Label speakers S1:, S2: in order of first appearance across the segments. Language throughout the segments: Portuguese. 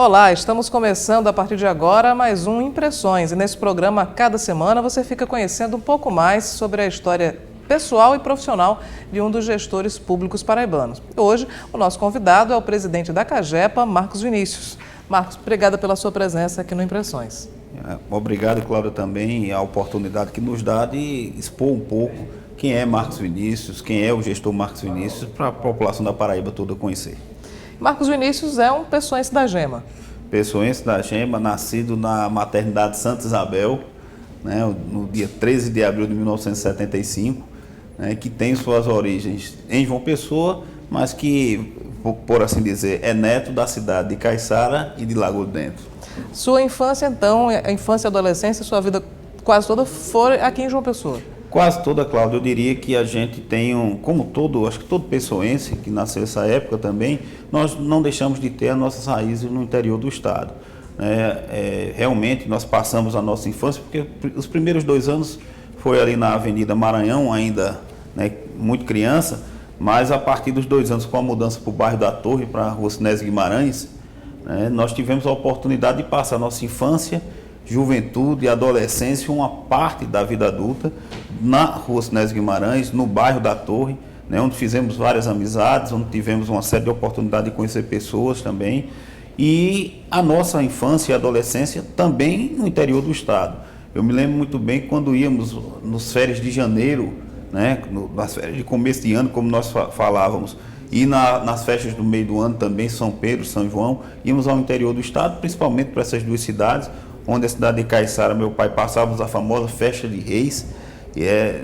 S1: Olá, estamos começando a partir de agora mais um Impressões. E nesse programa, cada semana, você fica conhecendo um pouco mais sobre a história pessoal e profissional de um dos gestores públicos paraibanos. Hoje, o nosso convidado é o presidente da CAGEPA, Marcos Vinícius. Marcos, obrigada pela sua presença aqui no Impressões.
S2: Obrigado, Cláudia, também a oportunidade que nos dá de expor um pouco quem é Marcos Vinícius, quem é o gestor Marcos Vinícius, para a população da Paraíba toda conhecer.
S1: Marcos Vinícius é um pessoense da Gema.
S2: Pessoense da Gema, nascido na maternidade Santa Isabel, né, no dia 13 de abril de 1975, né, que tem suas origens em João Pessoa, mas que, por assim dizer, é neto da cidade de Caiçara e de Lagoa Dentro.
S1: Sua infância, então, a infância e adolescência, sua vida quase toda foi aqui em João Pessoa?
S2: Quase toda, Cláudia. Eu diria que a gente tem como todo, acho que todo pessoense que nasceu nessa época também, nós não deixamos de ter as nossas raízes no interior do estado. Realmente nós passamos a nossa infância, porque os primeiros 2 anos foi ali na Avenida Maranhão, ainda, né, muito criança, mas a partir dos 2 anos, com a mudança para o bairro da Torre, para a Rua Sinésio Guimarães, nós tivemos a oportunidade de passar a nossa infância, juventude e adolescência, uma parte da vida adulta, na Rua Sinésio Guimarães, no bairro da Torre, né, onde fizemos várias amizades, onde tivemos uma série de oportunidades de conhecer pessoas também, e a nossa infância e adolescência também no interior do estado. Eu me lembro muito bem quando íamos nos férias de janeiro, né, nas férias de começo de ano, como nós falávamos, e nas festas do meio do ano também, São Pedro, São João, íamos ao interior do estado, principalmente para essas 2 cidades, onde a cidade de Caiçara, meu pai, passávamos a famosa Festa de Reis, que é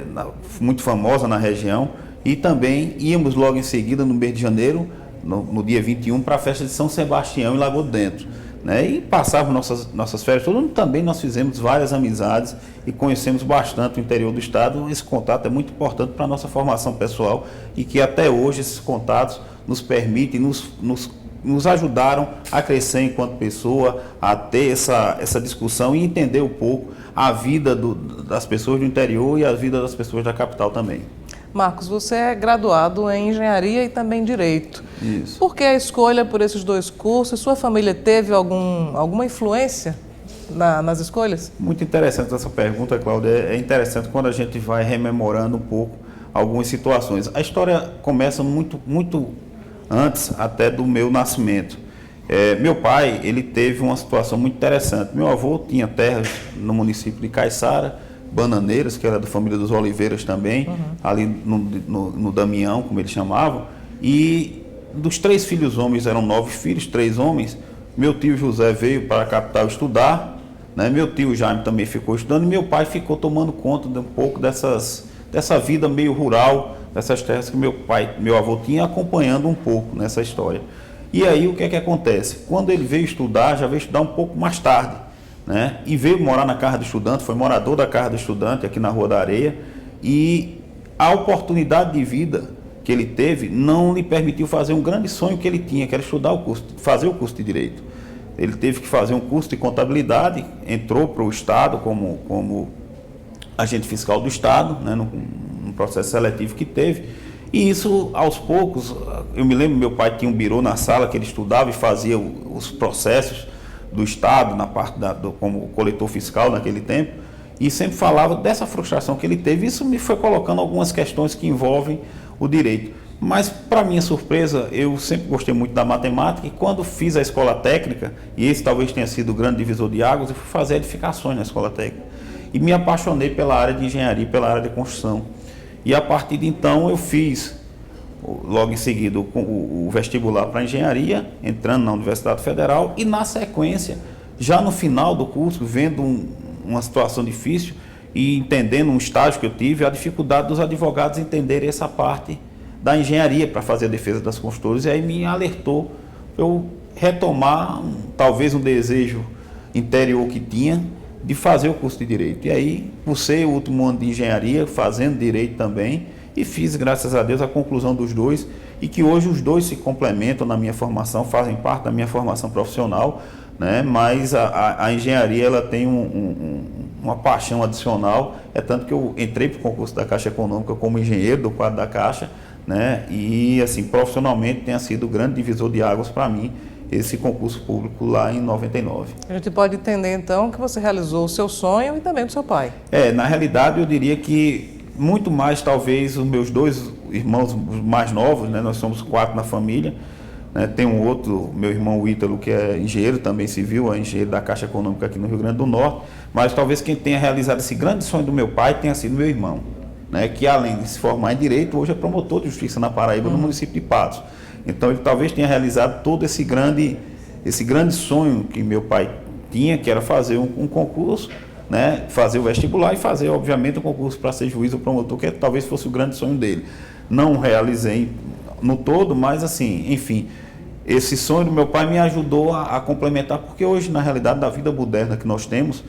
S2: muito famosa na região, e também íamos logo em seguida, no mês de janeiro, no dia 21, para a festa de São Sebastião em Lagoa Dentro, né? E passávamos nossas férias todas, onde também nós fizemos várias amizades e conhecemos bastante o interior do estado. Esse contato é muito importante para a nossa formação pessoal e que até hoje esses contatos nos permitem, nos ajudaram a crescer enquanto pessoa, a ter essa discussão e entender um pouco a vida das pessoas do interior e a vida das pessoas da capital também.
S1: Marcos, você é graduado em Engenharia e também Direito.
S2: Isso.
S1: Por que a escolha por esses 2 cursos? Sua família teve alguma influência nas escolhas?
S2: Muito interessante essa pergunta, Cláudia. É interessante quando a gente vai rememorando um pouco algumas situações. A história começa muito antes até do meu nascimento. Meu pai, ele teve uma situação muito interessante. Meu avô tinha terras no município de Caiçara, Bananeiras, que era da família dos Oliveiras também, ali no Damião, como eles chamavam, e dos 3 filhos homens, eram 9 filhos, 3 homens, meu tio José veio para a capital estudar, né? Meu tio Jaime também ficou estudando, e meu pai ficou tomando conta de um pouco dessa vida meio rural, dessas terras que meu avô tinha, acompanhando um pouco nessa história. E aí o que é que acontece? Quando ele veio estudar, já veio estudar um pouco mais tarde, né? E veio morar na Casa do Estudante, foi morador da Casa do Estudante, aqui na Rua da Areia, e a oportunidade de vida que ele teve não lhe permitiu fazer um grande sonho que ele tinha, que era fazer o curso de Direito. Ele teve que fazer um curso de contabilidade, entrou para o Estado como agente fiscal do Estado, né, num processo seletivo que teve, e isso, aos poucos, eu me lembro, meu pai tinha um birô na sala que ele estudava e fazia os processos do Estado, na parte como coletor fiscal naquele tempo, e sempre falava dessa frustração que ele teve. Isso me foi colocando algumas questões que envolvem o direito. Mas, para minha surpresa, eu sempre gostei muito da matemática, e quando fiz a escola técnica, e esse talvez tenha sido o grande divisor de águas, eu fui fazer edificações na escola técnica. E me apaixonei pela área de engenharia, pela área de construção. E a partir de então eu fiz, logo em seguida, o vestibular para engenharia, entrando na Universidade Federal, e na sequência, já no final do curso, vendo uma situação difícil e entendendo um estágio que eu tive, a dificuldade dos advogados entenderem essa parte da engenharia para fazer a defesa das construtoras, e aí me alertou eu retomar talvez um desejo interior que tinha de fazer o curso de Direito. E aí, por ser o último ano de engenharia, fazendo Direito também, e fiz, graças a Deus, a conclusão dos 2, e que hoje os 2 se complementam na minha formação, fazem parte da minha formação profissional, né? Mas a engenharia ela tem uma paixão adicional, é tanto que eu entrei para o concurso da Caixa Econômica como engenheiro do quadro da Caixa, né? E assim, profissionalmente tenha sido o grande divisor de águas para mim esse concurso público lá em 99.
S1: A gente pode entender então que você realizou o seu sonho e também do seu pai.
S2: Na realidade eu diria que muito mais talvez os meus dois irmãos mais novos, né? Nós somos 4 na família, né? Tem um outro, meu irmão Ítalo, que é engenheiro também civil, é engenheiro da Caixa Econômica aqui no Rio Grande do Norte, mas talvez quem tenha realizado esse grande sonho do meu pai tenha sido meu irmão, né? Que além de se formar em Direito, hoje é promotor de Justiça na Paraíba, no município de Patos. Então ele talvez tenha realizado todo esse grande sonho que meu pai tinha, que era fazer um concurso, né? Fazer o vestibular e fazer, obviamente, um concurso para ser juiz ou promotor, que talvez fosse o grande sonho dele. Não realizei no todo, mas assim, enfim, esse sonho do meu pai me ajudou a complementar, porque hoje, na realidade, da vida moderna que nós temos,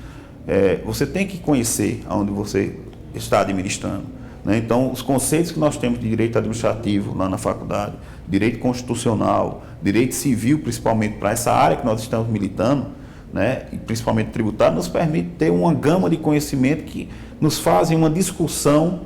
S2: você tem que conhecer aonde você está administrando, né? Então, os conceitos que nós temos de direito administrativo lá na faculdade, direito constitucional, direito civil, principalmente para essa área que nós estamos militando, né? E principalmente tributário, nos permite ter uma gama de conhecimento que nos fazem uma discussão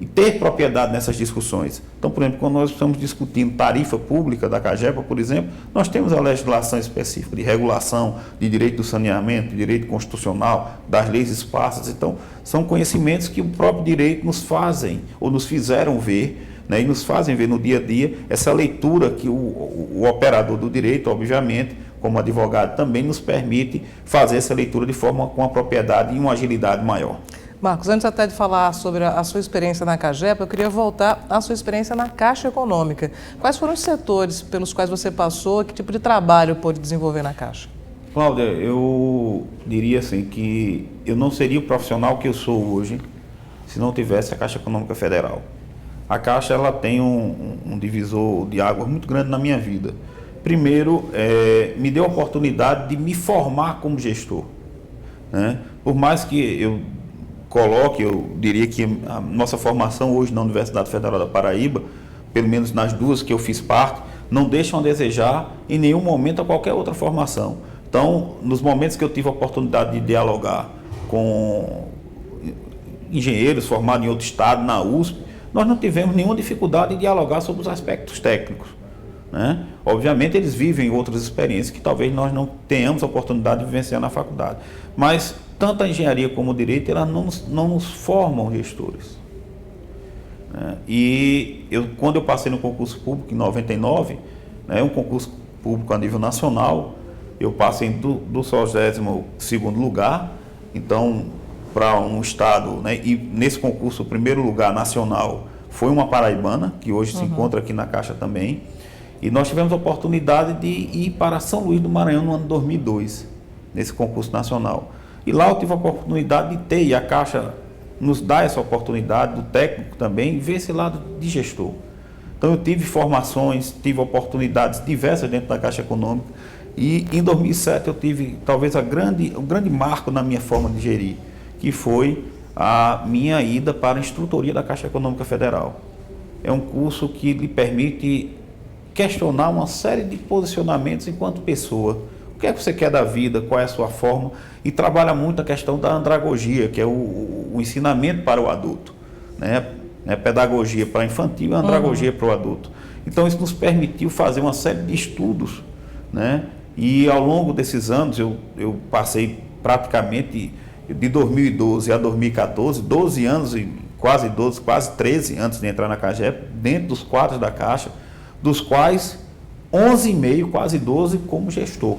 S2: e ter propriedade nessas discussões. Então, por exemplo, quando nós estamos discutindo tarifa pública da CAGEPA, por exemplo, nós temos a legislação específica de regulação, de direito do saneamento, de direito constitucional, das leis esparsas. Então, são conhecimentos que o próprio direito nos fazem, ou nos fizeram ver, né, e nos fazem ver no dia a dia essa leitura que o operador do direito, obviamente, como advogado, também nos permite fazer essa leitura de forma com uma propriedade e uma agilidade maior.
S1: Marcos, antes até de falar sobre a sua experiência na CAGEPA, eu queria voltar à sua experiência na Caixa Econômica. Quais foram os setores pelos quais você passou e que tipo de trabalho pôde desenvolver na Caixa?
S2: Cláudia, eu diria assim que eu não seria o profissional que eu sou hoje se não tivesse a Caixa Econômica Federal. A Caixa ela tem um divisor de águas muito grande na minha vida. Primeiro, me deu a oportunidade de me formar como gestor, né? Por mais que eu coloque, eu diria que a nossa formação hoje na Universidade Federal da Paraíba, pelo menos nas duas que eu fiz parte, não deixam a desejar em nenhum momento a qualquer outra formação. Então, nos momentos que eu tive a oportunidade de dialogar com engenheiros formados em outro estado, na USP, nós não tivemos nenhuma dificuldade em dialogar sobre os aspectos técnicos, né? Obviamente, eles vivem outras experiências que talvez nós não tenhamos a oportunidade de vivenciar na faculdade. Mas tanto a engenharia como o direito, elas não nos formam gestores, né? E quando eu passei no concurso público em 99, né, um concurso público a nível nacional, eu passei do 62º lugar, então para um estado, né, e nesse concurso o primeiro lugar nacional foi uma paraibana, que hoje se encontra aqui na Caixa também, e nós tivemos a oportunidade de ir para São Luís do Maranhão no ano 2002, nesse concurso nacional. E lá eu tive a oportunidade de ter, e a Caixa nos dá essa oportunidade, do técnico também, ver esse lado de gestor. Então eu tive formações, tive oportunidades diversas dentro da Caixa Econômica, e em 2007 eu tive talvez o grande marco na minha forma de gerir, que foi a minha ida para a instrutoria da Caixa Econômica Federal. É um curso que lhe permite questionar uma série de posicionamentos enquanto pessoa. O que é que você quer da vida, qual é a sua forma, e trabalha muito a questão da andragogia, que é o ensinamento para o adulto, né? Pedagogia para infantil e andragogia para o adulto. Então isso nos permitiu fazer uma série de estudos, né? E ao longo desses anos eu passei praticamente de 2012 a 2014, 12 anos, quase 13 antes de entrar na CAGEPA, dentro dos quadros da Caixa, dos quais 11,5, quase 12 como gestor,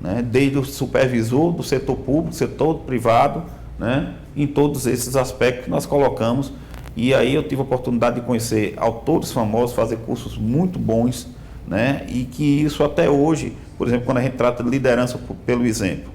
S2: né? Desde o supervisor do setor público, setor privado, né? Em todos esses aspectos que nós colocamos. E aí eu tive a oportunidade de conhecer autores famosos, fazer cursos muito bons, né? E que isso até hoje, por exemplo, quando a gente trata de liderança pelo exemplo,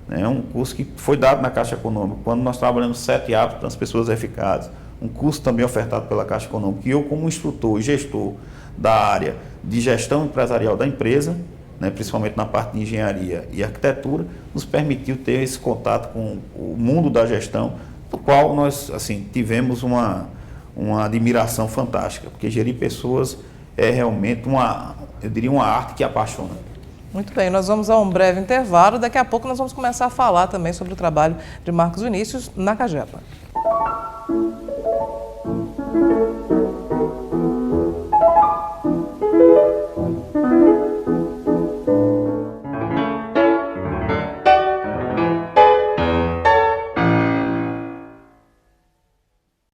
S2: né? Um curso que foi dado na Caixa Econômica, quando nós trabalhamos 7 hábitos das pessoas eficazes, um curso também ofertado pela Caixa Econômica, e eu como instrutor e gestor da área de gestão empresarial da empresa, né, principalmente na parte de engenharia e arquitetura, nos permitiu ter esse contato com o mundo da gestão, do qual nós assim, tivemos uma admiração fantástica, porque gerir pessoas é realmente eu diria uma arte que apaixona.
S1: Muito bem, nós vamos a um breve intervalo, daqui a pouco nós vamos começar a falar também sobre o trabalho de Marcos Vinícius na CAGEPA.